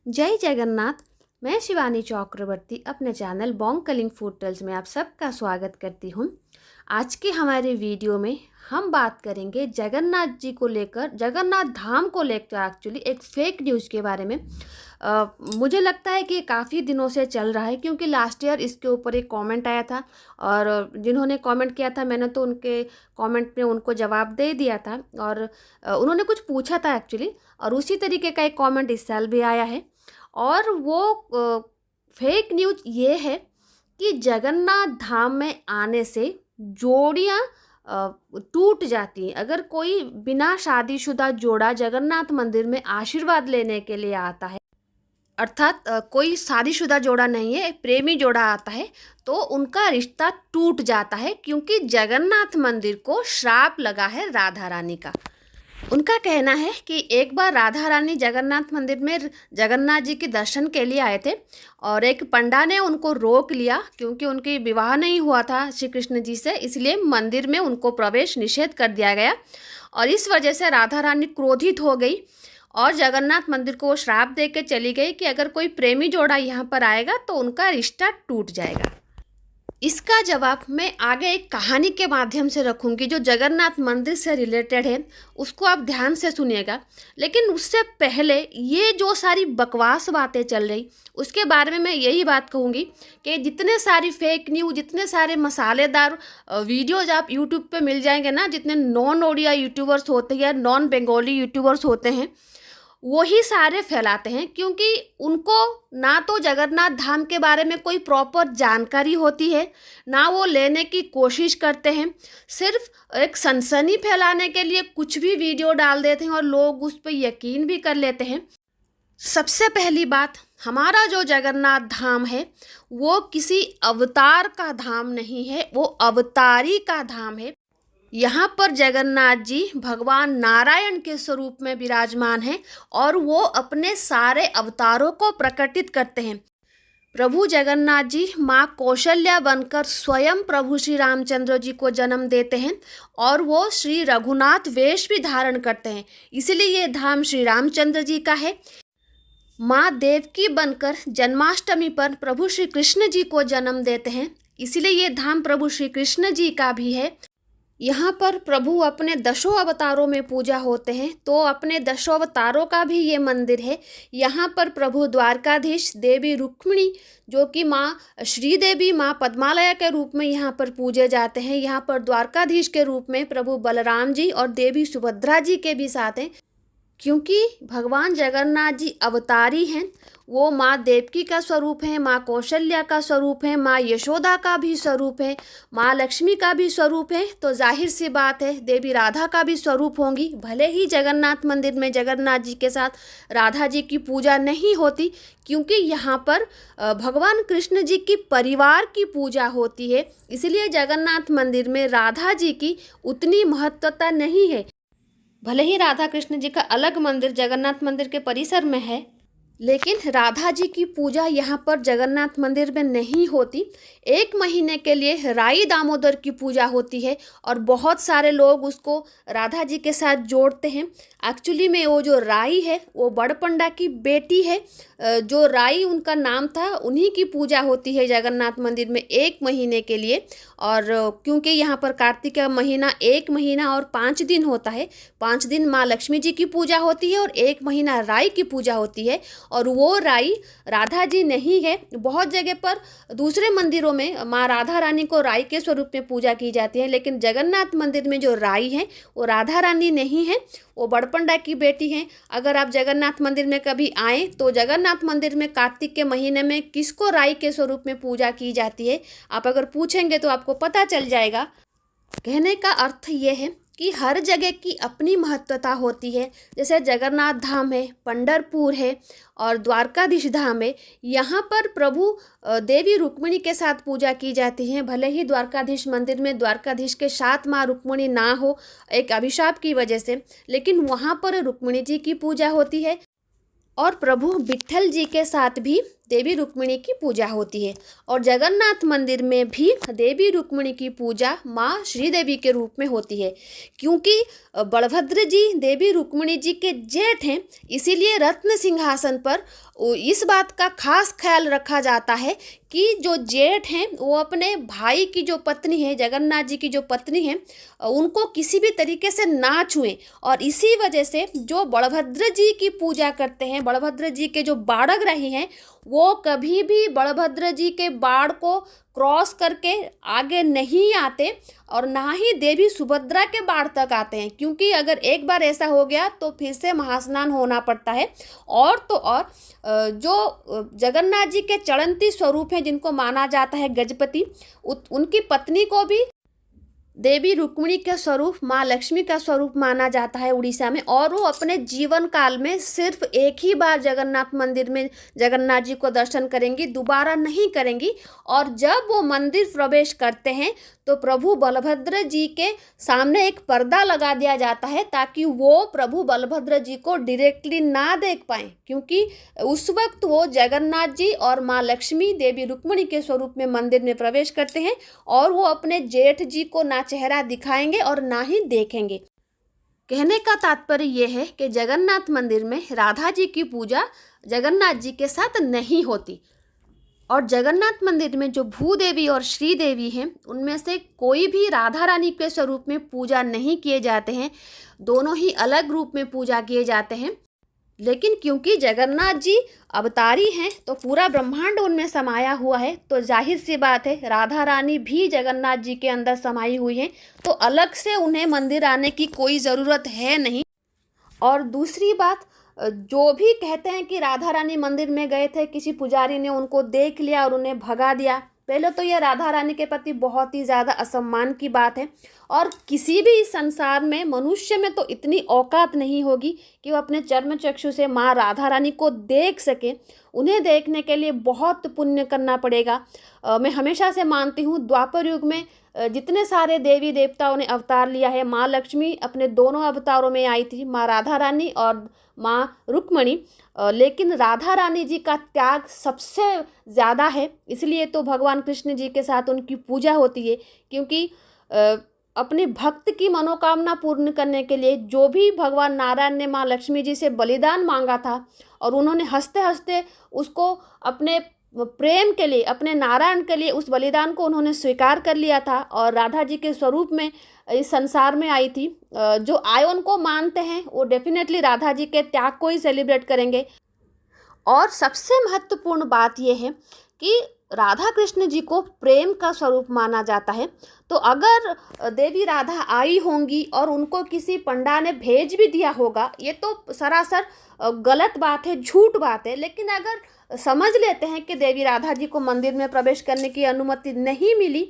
जय जगन्नाथ। मैं शिवानी चक्रवर्ती अपने channel Bong Kalinga food tales में आप सबका स्वागत करती हूँ। आज के हमारे वीडियो में हम बात करेंगे जगन्नाथ जी को लेकर, जगन्नाथ धाम को लेकर एक्चुअली एक फेक न्यूज़ के बारे में। मुझे लगता है कि काफ़ी दिनों से चल रहा है, क्योंकि लास्ट ईयर इसके ऊपर एक कमेंट आया था और जिन्होंने कमेंट किया था मैंने तो उनके कमेंट में उनको जवाब दे दिया था और उन्होंने कुछ पूछा था एक्चुअली, और उसी तरीके का एक कमेंट इस साल भी आया है। और वो फेक न्यूज़ ये है कि जगन्नाथ धाम में आने से जोड़ियाँ टूट जाती हैं। अगर कोई बिना शादीशुदा जोड़ा जगन्नाथ मंदिर में आशीर्वाद लेने के लिए आता है, अर्थात कोई शादीशुदा जोड़ा नहीं है, एक प्रेमी जोड़ा आता है, तो उनका रिश्ता टूट जाता है, क्योंकि जगन्नाथ मंदिर को श्राप लगा है राधा रानी का। उनका कहना है कि एक बार राधा रानी जगन्नाथ मंदिर में जगन्नाथ जी के दर्शन के लिए आए थे और एक पंडा ने उनको रोक लिया, क्योंकि उनकी विवाह नहीं हुआ था श्री कृष्ण जी से, इसलिए मंदिर में उनको प्रवेश निषेध कर दिया गया। और इस वजह से राधा रानी क्रोधित हो गई और जगन्नाथ मंदिर को श्राप दे के चली गई कि अगर कोई प्रेमी जोड़ा यहाँ पर आएगा तो उनका रिश्ता टूट जाएगा। इसका जवाब मैं आगे एक कहानी के माध्यम से रखूंगी जो जगन्नाथ मंदिर से रिलेटेड है, उसको आप ध्यान से सुनिएगा। लेकिन उससे पहले ये जो सारी बकवास बातें चल रही उसके बारे में मैं यही बात कहूँगी कि जितने सारी फेक न्यूज़, जितने सारे मसालेदार वीडियोज़ आप यूट्यूब पे मिल जाएंगे ना, जितने नॉन ओडिया यूट्यूबर्स होते हैं, नॉन बंगाली यूट्यूबर्स होते हैं, वही सारे फैलाते हैं, क्योंकि उनको ना तो जगन्नाथ धाम के बारे में कोई प्रॉपर जानकारी होती है, ना वो लेने की कोशिश करते हैं। सिर्फ एक सनसनी फैलाने के लिए कुछ भी वीडियो डाल देते हैं और लोग उस पर यकीन भी कर लेते हैं। सबसे पहली बात, हमारा जो जगन्नाथ धाम है वो किसी अवतार का धाम नहीं है, वो अवतारी का धाम है। यहाँ पर जगन्नाथ जी भगवान नारायण के स्वरूप में विराजमान हैं और वो अपने सारे अवतारों को प्रकटित करते हैं। प्रभु जगन्नाथ जी माँ कौशल्या बनकर स्वयं प्रभु श्री रामचंद्र जी को जन्म देते हैं और वो श्री रघुनाथ वेश भी धारण करते हैं, इसलिए ये धाम श्री रामचंद्र जी का है। माँ देवकी बनकर जन्माष्टमी पर प्रभु श्री कृष्ण जी को जन्म देते हैं, इसलिए ये धाम प्रभु श्री कृष्ण जी का भी है। यहाँ पर प्रभु अपने दशों अवतारों में पूजा होते हैं, तो अपने दशों अवतारों का भी ये मंदिर है। यहाँ पर प्रभु द्वारकाधीश, देवी रुक्मिणी जो कि माँ श्रीदेवी, माँ पद्मालया के रूप में यहाँ पर पूजे जाते हैं। यहाँ पर द्वारकाधीश के रूप में प्रभु बलराम जी और देवी सुभद्रा जी के भी साथ हैं, क्योंकि भगवान जगन्नाथ जी अवतारी हैं। वो माँ देवकी का स्वरूप है, माँ कौशल्या का स्वरूप है, माँ यशोदा का भी स्वरूप है, माँ लक्ष्मी का भी स्वरूप है, तो जाहिर सी बात है देवी राधा का भी स्वरूप होंगी। भले ही जगन्नाथ मंदिर में जगन्नाथ जी के साथ राधा जी की पूजा नहीं होती, क्योंकि यहाँ पर भगवान कृष्ण जी की परिवार की पूजा होती है, इसलिए जगन्नाथ मंदिर में राधा जी की उतनी महत्वता नहीं है। भले ही राधा कृष्ण जी का अलग मंदिर जगन्नाथ मंदिर के परिसर में है, लेकिन राधा जी की पूजा यहाँ पर जगन्नाथ मंदिर में नहीं होती। 1 महीने के लिए राई दामोदर की पूजा होती है और बहुत सारे लोग उसको राधा जी के साथ जोड़ते हैं। एक्चुअली में वो जो राई है वो बड़पंडा की बेटी है, जो राई उनका नाम था, उन्हीं की पूजा होती है जगन्नाथ मंदिर में 1 महीने के लिए। और क्योंकि यहाँ पर कार्तिक का महीना 1 महीना और 5 दिन होता है, 5 दिन माँ लक्ष्मी जी की पूजा होती है और 1 महीना राई की पूजा होती है, और वो राई राधा जी नहीं है। बहुत जगह पर दूसरे मंदिरों में माँ राधा रानी को राई के स्वरूप में पूजा की जाती है, लेकिन जगन्नाथ मंदिर में जो राई है वो राधा रानी नहीं है, वो बड़पंडा की बेटी हैं। अगर आप जगन्नाथ मंदिर में कभी आएँ तो जगन्नाथ मंदिर में कार्तिक के महीने में किसको राई के स्वरूप में पूजा की जाती है, आप अगर पूछेंगे तो आपको पता चल जाएगा। कहने का अर्थ ये है कि हर जगह की अपनी महत्वता होती है। जैसे जगन्नाथ धाम है, पंढरपुर है और द्वारकाधीश धाम है, यहाँ पर प्रभु देवी रुक्मिणी के साथ पूजा की जाती है। भले ही द्वारकाधीश मंदिर में द्वारकाधीश के साथ माँ रुक्मिणी ना हो, एक अभिशाप की वजह से, लेकिन वहाँ पर रुक्मिणी जी की पूजा होती है। और प्रभु विट्ठल जी के साथ भी देवी रुक्मिणी की पूजा होती है। और जगन्नाथ मंदिर में भी देवी रुक्मिणी की पूजा माँ श्रीदेवी के रूप में होती है। क्योंकि बलभद्र जी देवी रुक्मिणी जी के जेठ हैं, इसीलिए रत्न सिंहासन पर इस बात का खास ख्याल रखा जाता है कि जो जेठ हैं वो अपने भाई की जो पत्नी है, जगन्नाथ जी की जो पत्नी है, उनको किसी भी तरीके से ना छुएं। और इसी वजह से जो बलभद्र जी की पूजा करते हैं, बलभद्र जी के जो बाड़ग्राही हैं, वो कभी भी बलभद्र जी के बाड़ को क्रॉस करके आगे नहीं आते और ना ही देवी सुभद्रा के बाड़ तक आते हैं। क्योंकि अगर एक बार ऐसा हो गया तो फिर से महास्नान होना पड़ता है। और तो और जो जगन्नाथ जी के चलंती स्वरूप हैं, जिनको माना जाता है गजपति, उनकी पत्नी को भी देवी रुक्मिणी का स्वरूप, माँ लक्ष्मी का स्वरूप माना जाता है उड़ीसा में। और वो अपने जीवन काल में सिर्फ एक ही बार जगन्नाथ मंदिर में जगन्नाथ जी को दर्शन करेंगी, दोबारा नहीं करेंगी। और जब वो मंदिर प्रवेश करते हैं तो प्रभु बलभद्र जी के सामने एक पर्दा लगा दिया जाता है ताकि वो प्रभु बलभद्र जी को डायरेक्टली ना देख पाएँ। क्योंकि उस वक्त वो जगन्नाथ जी और माँ लक्ष्मी देवी रुक्मिणी के स्वरूप में मंदिर में प्रवेश करते हैं और वो अपने जेठ जी को ना चेहरा दिखाएंगे और ना ही देखेंगे। कहने का तात्पर्य यह है कि जगन्नाथ मंदिर में राधा जी की पूजा जगन्नाथ जी के साथ नहीं होती। और जगन्नाथ मंदिर में जो भूदेवी और श्रीदेवी हैं, उनमें से कोई भी राधा रानी के स्वरूप में पूजा नहीं किए जाते हैं, दोनों ही अलग रूप में पूजा किए जाते हैं। लेकिन क्योंकि जगन्नाथ जी अवतारी हैं तो पूरा ब्रह्मांड उनमें समाया हुआ है, तो जाहिर सी बात है राधा रानी भी जगन्नाथ जी के अंदर समाई हुई हैं, तो अलग से उन्हें मंदिर आने की कोई ज़रूरत है नहीं। और दूसरी बात, जो भी कहते हैं कि राधा रानी मंदिर में गए थे, किसी पुजारी ने उनको देख लिया और उन्हें भगा दिया, पहले तो यह राधा रानी के प्रति बहुत ही ज़्यादा असम्मान की बात है। और किसी भी इस संसार में मनुष्य में तो इतनी औकात नहीं होगी कि वो अपने चर्म चक्षु से माँ राधा रानी को देख सके। उन्हें देखने के लिए बहुत पुण्य करना पड़ेगा। मैं हमेशा से मानती हूँ द्वापर युग में जितने सारे देवी देवताओं ने अवतार लिया है, माँ लक्ष्मी अपने दोनों अवतारों में आई थी, माँ राधा रानी और माँ रुक्मिणी, लेकिन राधा रानी जी का त्याग सबसे ज़्यादा है। इसलिए तो भगवान कृष्ण जी के साथ उनकी पूजा होती है। क्योंकि अपने भक्त की मनोकामना पूर्ण करने के लिए जो भी भगवान नारायण ने माँ लक्ष्मी जी से बलिदान मांगा था और उन्होंने हंसते हंसते उसको अपने प्रेम के लिए, अपने नारायण के लिए उस बलिदान को उन्होंने स्वीकार कर लिया था और राधा जी के स्वरूप में इस संसार में आई थी। जो आयन को मानते हैं वो डेफिनेटली राधा जी के त्याग को ही सेलिब्रेट करेंगे। और सबसे महत्वपूर्ण बात यह है कि राधा कृष्ण जी को प्रेम का स्वरूप माना जाता है। तो अगर देवी राधा आई होंगी और उनको किसी पंडा ने भेज भी दिया होगा, ये तो सरासर गलत बात है, झूठ बात है। लेकिन अगर समझ लेते हैं कि देवी राधा जी को मंदिर में प्रवेश करने की अनुमति नहीं मिली,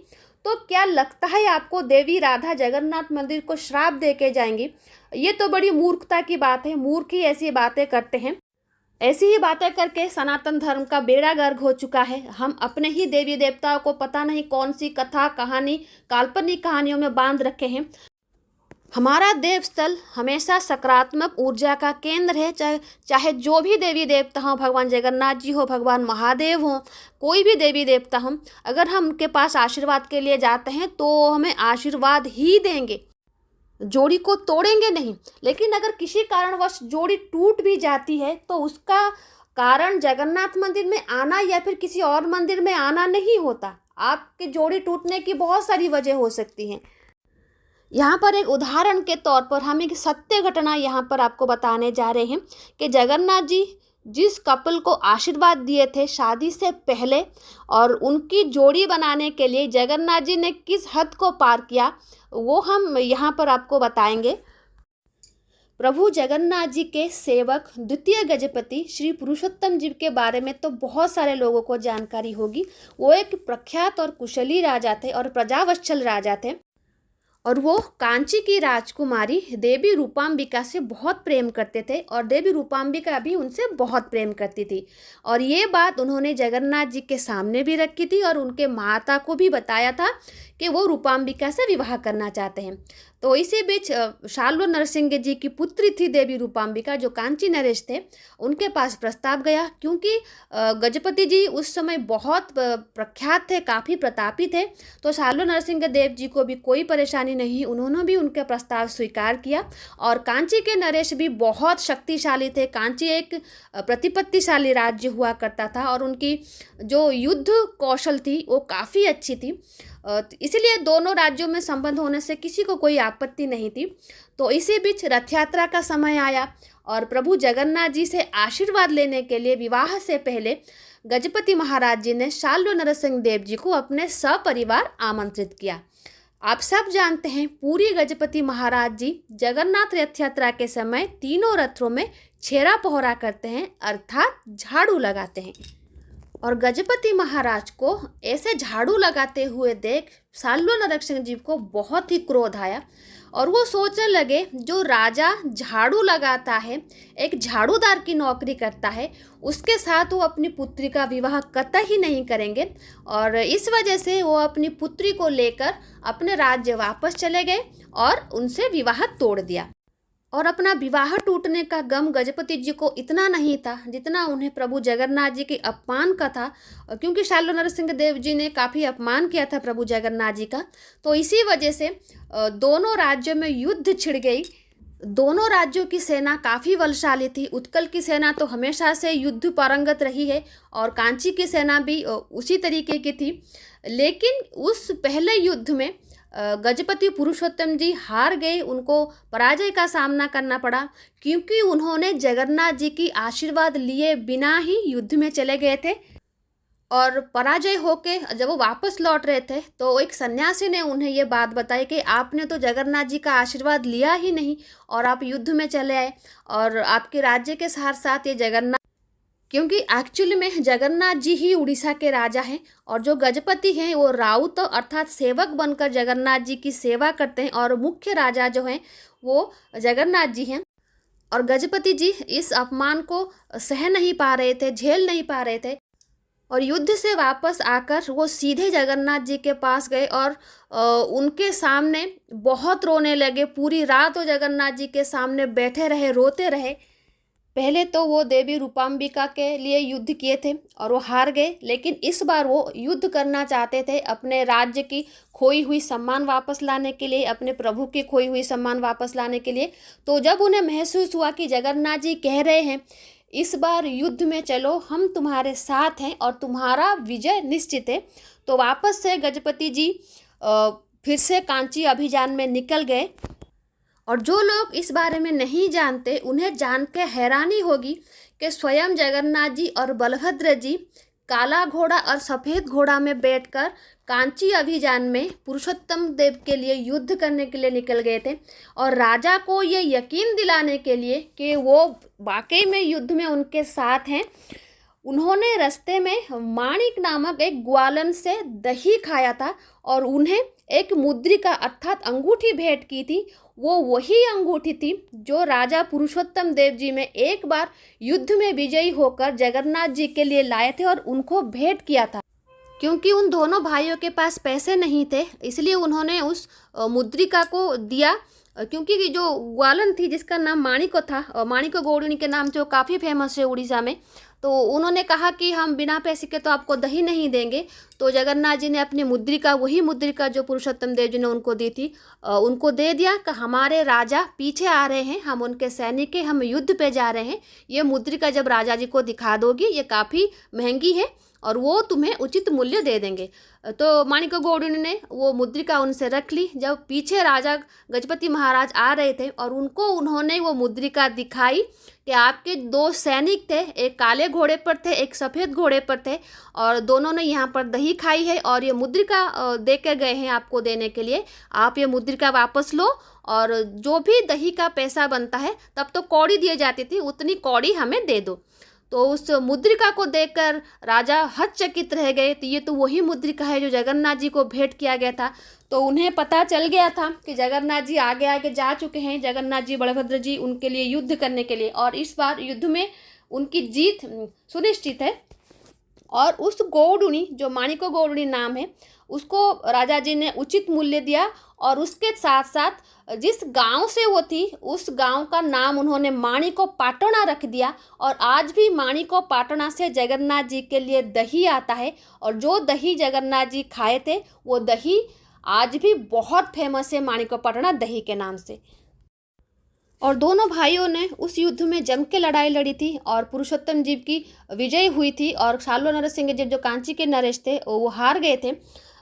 तो क्या लगता है आपको देवी राधा जगन्नाथ मंदिर को श्राप दे के जाएंगी? ये तो बड़ी मूर्खता की बात है। मूर्ख ही ऐसी बातें करते हैं। ऐसी ही बातें करके सनातन धर्म का बेड़ा गर्क हो चुका है। हम अपने ही देवी देवताओं को पता नहीं कौन सी कथा, कहानी, काल्पनिक कहानियों में बांध रखे हैं। हमारा देवस्थल हमेशा सकारात्मक ऊर्जा का केंद्र है। चाहे जो भी देवी देवता हों, भगवान जगन्नाथ जी हो, भगवान महादेव हों, कोई भी देवी देवता हों, अगर हम उनके पास आशीर्वाद के लिए जाते हैं तो हमें आशीर्वाद ही देंगे, जोड़ी को तोड़ेंगे नहीं। लेकिन अगर किसी कारणवश जोड़ी टूट भी जाती है तो उसका कारण जगन्नाथ मंदिर में आना या फिर किसी और मंदिर में आना नहीं होता। आपकी जोड़ी टूटने की बहुत सारी वजह हो सकती हैं। यहाँ पर एक उदाहरण के तौर पर हम एक सत्य घटना यहाँ पर आपको बताने जा रहे हैं कि जगन्नाथ जी जिस कपल को आशीर्वाद दिए थे शादी से पहले और उनकी जोड़ी बनाने के लिए जगन्नाथ जी ने किस हद को पार किया, वो हम यहाँ पर आपको बताएंगे। प्रभु जगन्नाथ जी के सेवक द्वितीय गजपति श्री पुरुषोत्तम जी के बारे में तो बहुत सारे लोगों को जानकारी होगी। वो एक प्रख्यात और कुशली राजा थे और प्रजावत्सल राजा थे और वो कांची की राजकुमारी देवी रूपांबिका से बहुत प्रेम करते थे और देवी रूपांबिका भी उनसे बहुत प्रेम करती थी। और ये बात उन्होंने जगन्नाथ जी के सामने भी रखी थी और उनके माता को भी बताया था कि वो रूपाम्बिका से विवाह करना चाहते हैं। तो इसी बीच साल्व नरसिंह जी की पुत्री थी देवी रूपाम्बिका, जो कांची नरेश थे, उनके पास प्रस्ताव गया। क्योंकि गजपति जी उस समय बहुत प्रख्यात थे, काफ़ी प्रतापी थे, तो साल्व नरसिंह देव जी को भी कोई परेशानी नहीं, उन्होंने भी उनका प्रस्ताव स्वीकार किया। और कांची के नरेश भी बहुत शक्तिशाली थे। कांची एक प्रतिपत्तिशाली राज्य हुआ करता था और उनकी जो युद्ध कौशल थी वो काफ़ी अच्छी थी, इसलिए दोनों राज्यों में संबंध होने से किसी को कोई आपत्ति नहीं थी। तो इसी बीच रथ यात्रा का समय आया और प्रभु जगन्नाथ जी से आशीर्वाद लेने के लिए विवाह से पहले गजपति महाराज जी ने साल्व नरसिंह देव जी को अपने सपरिवार आमंत्रित किया। आप सब जानते हैं, पूरी गजपति महाराज जी जगन्नाथ रथ यात्रा के समय तीनों रथों में छेरा पोहरा करते हैं, अर्थात झाड़ू लगाते हैं। और गजपति महाराज को ऐसे झाड़ू लगाते हुए देख साल्व नरसिंह जी को बहुत ही क्रोध आया और वो सोचने लगे, जो राजा झाड़ू लगाता है, एक झाड़ूदार की नौकरी करता है, उसके साथ वो अपनी पुत्री का विवाह कतई नहीं करेंगे। और इस वजह से वो अपनी पुत्री को लेकर अपने राज्य वापस चले गए और उनसे विवाह तोड़ दिया। और अपना विवाह टूटने का गम गजपति जी को इतना नहीं था जितना उन्हें प्रभु जगन्नाथ जी के अपमान का था, क्योंकि साल्व नरसिंह देव जी ने काफ़ी अपमान किया था प्रभु जगन्नाथ जी का। तो इसी वजह से दोनों राज्यों में युद्ध छिड़ गई। दोनों राज्यों की सेना काफ़ी बलशाली थी। उत्कल की सेना तो हमेशा से युद्ध पारंगत रही है और कांची की सेना भी उसी तरीके की थी। लेकिन उस पहले युद्ध में गजपति पुरुषोत्तम जी हार गए, उनको पराजय का सामना करना पड़ा, क्योंकि उन्होंने जगन्नाथ जी की आशीर्वाद लिए बिना ही युद्ध में चले गए थे। और पराजय होके जब वो वापस लौट रहे थे तो एक सन्यासी ने उन्हें ये बात बताई कि आपने तो जगन्नाथ जी का आशीर्वाद लिया ही नहीं और आप युद्ध में चले आए, और आपके राज्य के साथ साथ ये जगन्नाथ, क्योंकि एक्चुअली में जगन्नाथ जी ही उड़ीसा के राजा हैं और जो गजपति हैं वो राउत अर्थात सेवक बनकर जगन्नाथ जी की सेवा करते हैं और मुख्य राजा जो हैं वो जगन्नाथ जी हैं। और गजपति जी इस अपमान को सह नहीं पा रहे थे, झेल नहीं पा रहे थे, और युद्ध से वापस आकर वो सीधे जगन्नाथ जी के पास गए और उनके सामने बहुत रोने लगे। पूरी रात वो जगन्नाथ जी के सामने बैठे रहे, रोते रहे। पहले तो वो देवी रूपाम्बिका के लिए युद्ध किए थे और वो हार गए, लेकिन इस बार वो युद्ध करना चाहते थे अपने राज्य की खोई हुई सम्मान वापस लाने के लिए, अपने प्रभु की खोई हुई सम्मान वापस लाने के लिए। तो जब उन्हें महसूस हुआ कि जगन्नाथ जी कह रहे हैं इस बार युद्ध में चलो, हम तुम्हारे साथ हैं और तुम्हारा विजय निश्चित है, तो वापस से गजपति जी फिर से कांची अभियान में निकल गए। और जो लोग इस बारे में नहीं जानते उन्हें जान के हैरानी होगी कि स्वयं जगन्नाथ जी और बलभद्र जी काला घोड़ा और सफ़ेद घोड़ा में बैठकर कांची अभियान में पुरुषोत्तम देव के लिए युद्ध करने के लिए निकल गए थे। और राजा को ये यकीन दिलाने के लिए कि वो वाकई में युद्ध में उनके साथ हैं, उन्होंने रास्ते में माणिक नामक एक ग्वालन से दही खाया था और उन्हें एक मुद्रिका अर्थात अंगूठी भेंट की थी। वो वही अंगूठी थी जो राजा पुरुषोत्तम देव जी में एक बार युद्ध में विजयी होकर जगन्नाथ जी के लिए लाए थे और उनको भेंट किया था। क्योंकि उन दोनों भाइयों के पास पैसे नहीं थे, इसलिए उन्होंने उस मुद्रिका को दिया, क्योंकि जो ग्वालन थी जिसका नाम माणिको था, माणिको गौड़ुनी के नाम से वो काफ़ी फेमस है उड़ीसा में, तो उन्होंने कहा कि हम बिना पैसे के तो आपको दही नहीं देंगे। तो जगन्नाथ जी ने अपनी मुद्रिका, वही मुद्रिका जो पुरुषोत्तम देव जी ने उनको दी थी, उनको दे दिया कि हमारे राजा पीछे आ रहे हैं, हम उनके सैनिक हैं, हम युद्ध पे जा रहे हैं, ये मुद्रिका जब राजा जी को दिखा दोगी, ये काफ़ी महंगी है और वो तुम्हें उचित मूल्य दे देंगे। तो माणिक गौड़ुनी ने वो मुद्रिका उनसे रख ली। जब पीछे राजा गजपति महाराज आ रहे थे और उनको उन्होंने वो मुद्रिका दिखाई कि आपके दो सैनिक थे, एक काले घोड़े पर थे, एक सफ़ेद घोड़े पर थे, और दोनों ने यहाँ पर दही खाई है और ये मुद्रिका दे के गए हैं आपको देने के लिए, आप ये मुद्रिका वापस लो और जो भी दही का पैसा बनता है, तब तो कौड़ी दी जाती थी, उतनी कौड़ी हमें दे दो। तो उस मुद्रिका को देखकर राजा हतचकित रह गए। तो ये तो वही मुद्रिका है जो जगन्नाथ जी को भेंट किया गया था। तो उन्हें पता चल गया था कि जगन्नाथ जी आगे आगे जा चुके हैं, जगन्नाथ जी बलभद्र जी उनके लिए युद्ध करने के लिए, और इस बार युद्ध में उनकी जीत सुनिश्चित है। और उस गौडुनी, जो माणिको गौडुनी नाम है, उसको राजा जी ने उचित मूल्य दिया और उसके साथ साथ जिस गांव से वो थी उस गांव का नाम उन्होंने माणिको पाटणा रख दिया। और आज भी माणिको पाटणा से जगन्नाथ जी के लिए दही आता है और जो दही जगन्नाथ जी खाए थे वो दही आज भी बहुत फेमस है माणिको पाटणा दही के नाम से। और दोनों भाइयों ने उस युद्ध में जम के लड़ाई लड़ी थी और पुरुषोत्तम जी की विजय हुई थी और साल्व नरसिंह देव जो कांची के नरेश थे वो हार गए थे।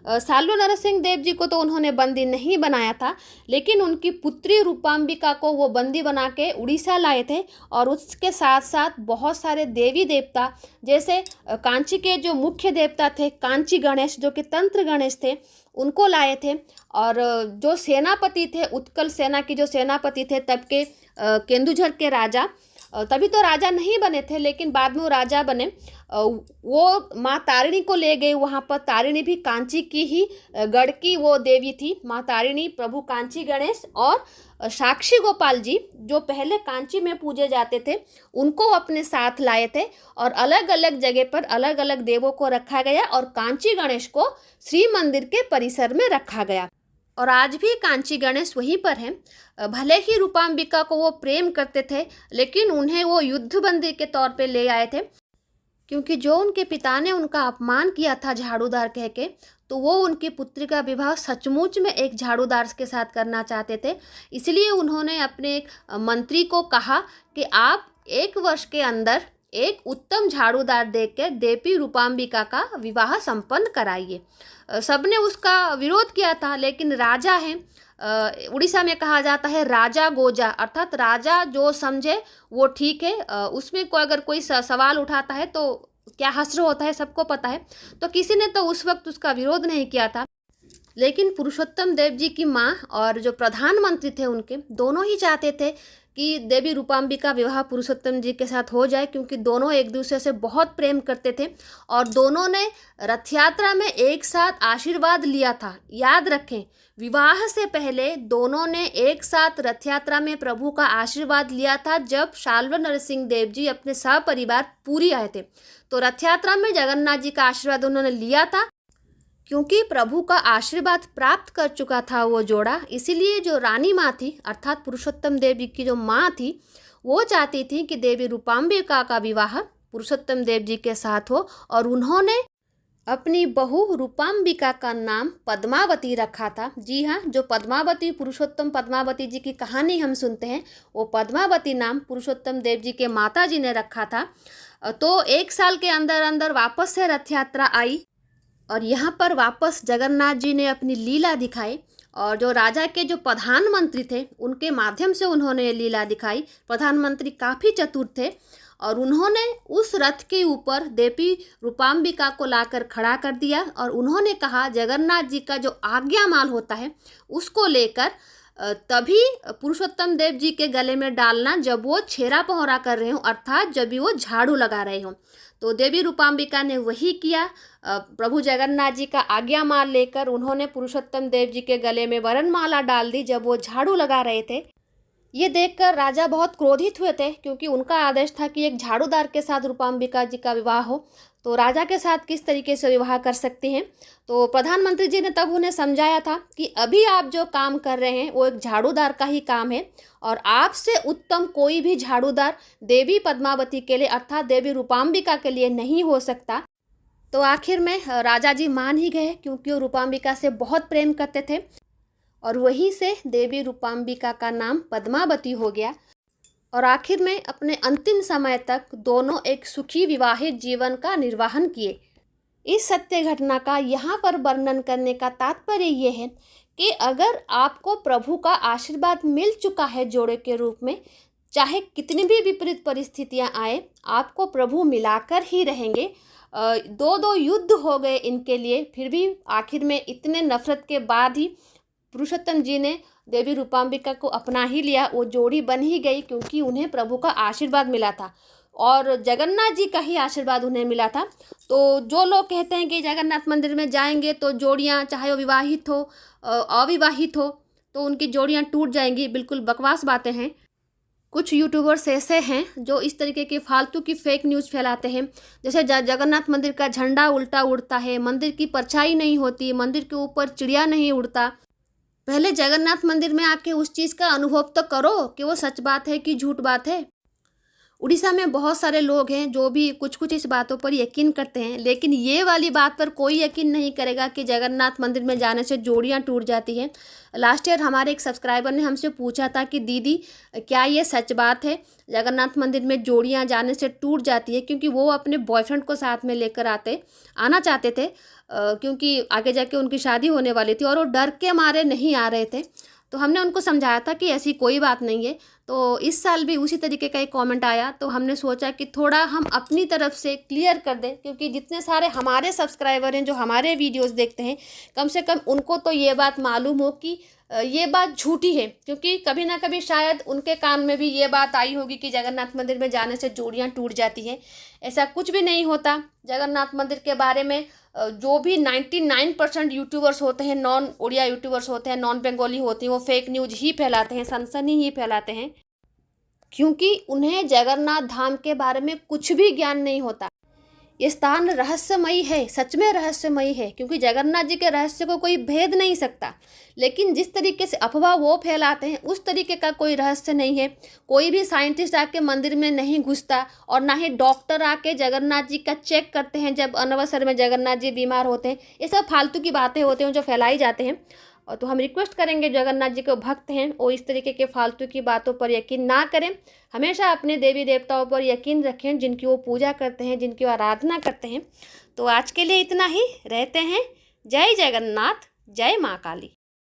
साल्व नरसिंह देव जी को तो उन्होंने बंदी नहीं बनाया था, लेकिन उनकी पुत्री रूपांबिका को वो बंदी बना के उड़ीसा लाए थे और उसके साथ साथ बहुत सारे देवी देवता, जैसे कांची के जो मुख्य देवता थे कांची गणेश जो कि तंत्र गणेश थे, उनको लाए थे। और जो सेनापति थे, उत्कल सेना की जो सेनापति थे तब के केंदुझर के राजा, तभी तो राजा नहीं बने थे लेकिन बाद में वो राजा बने, वो माँ तारिणी को ले गए वहाँ पर। तारिणी भी कांची की ही गढ़ की वो देवी थी। माँ तारिणी, प्रभु कांची गणेश और साक्षी गोपाल जी जो पहले कांची में पूजे जाते थे उनको अपने साथ लाए थे और अलग अलग जगह पर अलग अलग देवों को रखा गया और कांची गणेश को श्री मंदिर के परिसर में रखा गया। और आज भी कांची गणेश वहीं पर हैं। भले ही रूपांबिका को वो प्रेम करते थे लेकिन उन्हें वो युद्धबंदी के तौर पे ले आए थे, क्योंकि जो उनके पिता ने उनका अपमान किया था झाड़ूदार कह के, तो वो उनकी पुत्री का विवाह सचमुच में एक झाड़ूदार के साथ करना चाहते थे। इसलिए उन्होंने अपने एक मंत्री को कहा कि आप 1 वर्ष के अंदर एक उत्तम झाड़ूदार देकर देवी रूपांबिका का विवाह संपन्न कराइए। सबने उसका विरोध किया था, लेकिन राजा हैं, उड़ीसा में कहा जाता है राजा गोजा, अर्थात राजा जो समझे वो ठीक है। उसमें कोई अगर कोई सवाल उठाता है तो क्या हश्र होता है सबको पता है। तो किसी ने तो उस वक्त उसका विरोध नहीं किया था, लेकिन पुरुषोत्तम देव जी की माँ और जो प्रधानमंत्री थे उनके दोनों ही चाहते थे कि देवी रूपांबिका विवाह पुरुषोत्तम जी के साथ हो जाए, क्योंकि दोनों एक दूसरे से बहुत प्रेम करते थे और दोनों ने रथ यात्रा में एक साथ आशीर्वाद लिया था। याद रखें, विवाह से पहले दोनों ने एक साथ रथ यात्रा में प्रभु का आशीर्वाद लिया था जब साल्व नरसिंह देव जी अपने सपरिवार पुरी आए थे। तो रथ यात्रा में जगन्नाथ जी का आशीर्वाद उन्होंने लिया था। क्योंकि प्रभु का आशीर्वाद प्राप्त कर चुका था वो जोड़ा, इसीलिए जो रानी माँ थी अर्थात पुरुषोत्तम देव जी की जो माँ थी वो चाहती थी कि देवी रूपांबिका का विवाह पुरुषोत्तम देव जी के साथ हो और उन्होंने अपनी बहू रूपांबिका का नाम पद्मावती रखा था। जी हाँ, जो पद्मावती पुरुषोत्तम पद्मावती जी की कहानी हम सुनते हैं वो पद्मावती नाम पुरुषोत्तम देव जी के माता जी ने रखा था। तो 1 साल के अंदर अंदर वापस से रथ यात्रा आई और यहाँ पर वापस जगन्नाथ जी ने अपनी लीला दिखाई और जो राजा के जो प्रधानमंत्री थे उनके माध्यम से उन्होंने ये लीला दिखाई। प्रधानमंत्री काफ़ी चतुर थे और उन्होंने उस रथ के ऊपर देवी रूपांबिका को लाकर खड़ा कर दिया और उन्होंने कहा जगन्नाथ जी का जो आज्ञामाल होता है उसको लेकर तभी पुरुषोत्तम देव जी के गले में डालना जब वो छेरा पहरा कर रहे हों, अर्थात जब भी वो झाड़ू लगा रहे हों। तो देवी रूपांबिका ने वही किया। प्रभु जगन्नाथ जी का आज्ञामाल लेकर उन्होंने पुरुषोत्तम देव जी के गले में वरनमाला डाल दी जब वो झाड़ू लगा रहे थे। ये देखकर राजा बहुत क्रोधित हुए थे, क्योंकि उनका आदेश था कि एक झाड़ूदार के साथ रूपांबिका जी का विवाह हो, तो राजा के साथ किस तरीके से विवाह कर सकते हैं। तो प्रधानमंत्री जी ने तब उन्हें समझाया था कि अभी आप जो काम कर रहे हैं वो एक झाड़ूदार का ही काम है और आपसे उत्तम कोई भी झाड़ूदार देवी पद्मावती के लिए अर्थात देवी रूपांबिका के लिए नहीं हो सकता। तो आखिर में राजा जी मान ही गए, क्योंकि वो रूपांबिका से बहुत प्रेम करते थे और वहीं से देवी रूपांबिका का नाम पद्मावती हो गया। और आखिर में अपने अंतिम समय तक दोनों एक सुखी विवाहित जीवन का निर्वाहन किए। इस सत्य घटना का यहाँ पर वर्णन करने का तात्पर्य ये है कि अगर आपको प्रभु का आशीर्वाद मिल चुका है जोड़े के रूप में, चाहे कितनी भी विपरीत परिस्थितियाँ आए आपको प्रभु मिलाकर ही रहेंगे। 2 युद्ध हो गए इनके लिए, फिर भी आखिर में इतने नफरत के बाद ही पुरुषोत्तम जी ने देवी रूपांबिका को अपना ही लिया। वो जोड़ी बन ही गई क्योंकि उन्हें प्रभु का आशीर्वाद मिला था और जगन्नाथ जी का ही आशीर्वाद उन्हें मिला था। तो जो लोग कहते हैं कि जगन्नाथ मंदिर में जाएंगे तो जोड़ियाँ चाहे वो विवाहित हो अविवाहित हो तो उनकी जोड़ियाँ टूट जाएंगी, बिल्कुल बकवास बातें हैं। कुछ यूट्यूबर्स ऐसे हैं जो इस तरीके की फालतू की फेक न्यूज़ फैलाते हैं। जैसे जगन्नाथ मंदिर का झंडा उल्टा उड़ता है, मंदिर की परछाई नहीं होती, मंदिर के ऊपर चिड़िया नहीं उड़ता। पहले जगन्नाथ मंदिर में आके उस चीज़ का अनुभव तो करो कि वो सच बात है कि झूठ बात है। उड़ीसा में बहुत सारे लोग हैं जो भी कुछ कुछ इस बातों पर यकीन करते हैं, लेकिन ये वाली बात पर कोई यकीन नहीं करेगा कि जगन्नाथ मंदिर में जाने से जोड़ियाँ टूट जाती हैं। लास्ट ईयर हमारे एक सब्सक्राइबर ने हमसे पूछा था कि दीदी क्या ये सच बात है, जगन्नाथ मंदिर में जोड़ियाँ जाने से टूट जाती है, क्योंकि वो अपने बॉयफ्रेंड को साथ में लेकर आना चाहते थे, क्योंकि आगे जाके उनकी शादी होने वाली थी और वो डर के मारे नहीं आ रहे थे। तो हमने उनको समझाया था कि ऐसी कोई बात नहीं है। तो इस साल भी उसी तरीके का एक कमेंट आया, तो हमने सोचा कि थोड़ा हम अपनी तरफ से क्लियर कर दें, क्योंकि जितने सारे हमारे सब्सक्राइबर हैं जो हमारे वीडियोस देखते हैं, कम से कम उनको तो ये बात मालूम हो कि ये बात झूठी है, क्योंकि कभी ना कभी शायद उनके कान में भी ये बात आई होगी कि जगन्नाथ मंदिर में जाने से जोड़ियाँ टूट जाती हैं। ऐसा कुछ भी नहीं होता। जगन्नाथ मंदिर के बारे में जो भी 99% यूट्यूबर्स होते हैं, नॉन उड़िया यूट्यूबर्स होते हैं, नॉन बंगाली होती हैं, वो फेक न्यूज़ ही फैलाते हैं, सनसनी ही फैलाते हैं, क्योंकि उन्हें जगन्नाथ धाम के बारे में कुछ भी ज्ञान नहीं होता। ये स्थान रहस्यमयी है, सच में रहस्यमयी है, क्योंकि जगन्नाथ जी के रहस्य को कोई भेद नहीं सकता। लेकिन जिस तरीके से अफवाह वो फैलाते हैं उस तरीके का कोई रहस्य नहीं है। कोई भी साइंटिस्ट आके मंदिर में नहीं घुसता, और ना ही डॉक्टर आके जगन्नाथ जी का चेक करते हैं जब अनवसर में जगन्नाथ जी बीमार होते हैं। ये सब फालतू की बातें होती हैं जो फैलाई जाते हैं। और तो हम रिक्वेस्ट करेंगे जगन्नाथ जी के भक्त हैं वो इस तरीके के फालतू की बातों पर यकीन ना करें। हमेशा अपने देवी देवताओं पर यकीन रखें जिनकी वो पूजा करते हैं, जिनकी वो आराधना करते हैं। तो आज के लिए इतना ही, रहते हैं। जय जगन्नाथ, जय माँ काली।